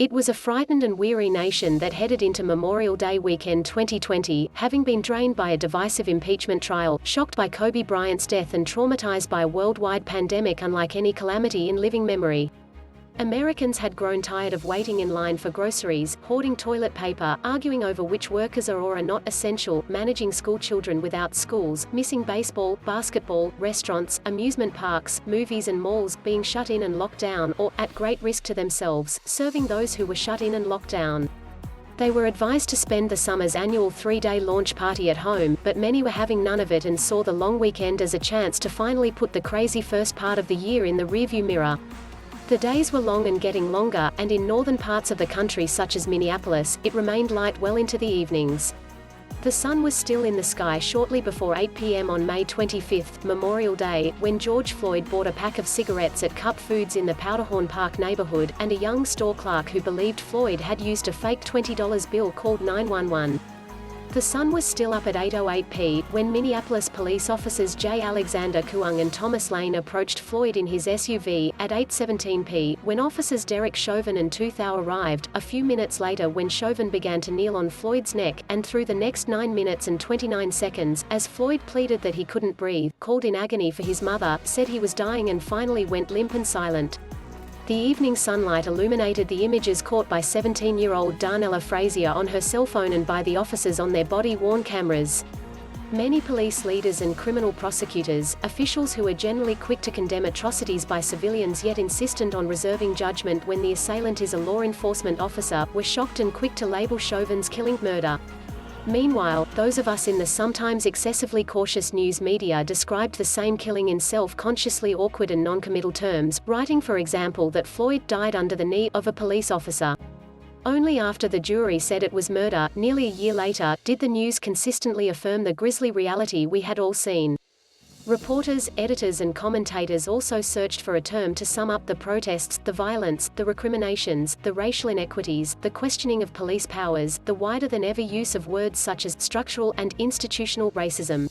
It was a frightened and weary nation that headed into Memorial Day weekend 2020, having been drained by a divisive impeachment trial, shocked by Kobe Bryant's death and traumatized by a worldwide pandemic unlike any calamity in living memory. Americans had grown tired of waiting in line for groceries, hoarding toilet paper, arguing over which workers are or are not essential, managing schoolchildren without schools, missing baseball, basketball, restaurants, amusement parks, movies and malls, being shut in and locked down, or, at great risk to themselves, serving those who were shut in and locked down. They were advised to spend the summer's annual 3-day launch party at home, but many were having none of it and saw the long weekend as a chance to finally put the crazy first part of the year in the rearview mirror. The days were long and getting longer, and in northern parts of the country such as Minneapolis, it remained light well into the evenings. The sun was still in the sky shortly before 8 p.m. on May 25, Memorial Day, when George Floyd bought a pack of cigarettes at Cup Foods in the Powderhorn Park neighborhood, and a young store clerk who believed Floyd had used a fake $20 bill called 911. The sun was still up at 8:08 p. when Minneapolis Police Officers J. Kueng and Thomas Lane approached Floyd in his SUV. At 8:17 p. when officers Chauvin and Thao arrived, a few minutes later when Chauvin began to kneel on Floyd's neck, and through the next 9 minutes and 29 seconds, as Floyd pleaded that he couldn't breathe, called in agony for his mother, said he was dying and finally went limp and silent. The evening sunlight illuminated the images caught by 17-year-old Darnella Frazier on her cell phone and by the officers on their body-worn cameras. Many police leaders and criminal prosecutors, officials who are generally quick to condemn atrocities by civilians yet insistent on reserving judgment when the assailant is a law enforcement officer, were shocked and quick to label Chauvin's killing murder. Meanwhile, those of us in the sometimes excessively cautious news media described the same killing in self-consciously awkward and noncommittal terms, writing for example that Floyd died under the knee of a police officer. Only after the jury said it was murder, nearly a year later, did the news consistently affirm the grisly reality we had all seen. Reporters, editors and commentators also searched for a term to sum up the protests, the violence, the recriminations, the racial inequities, the questioning of police powers, the wider-than-ever use of words such as structural and institutional racism.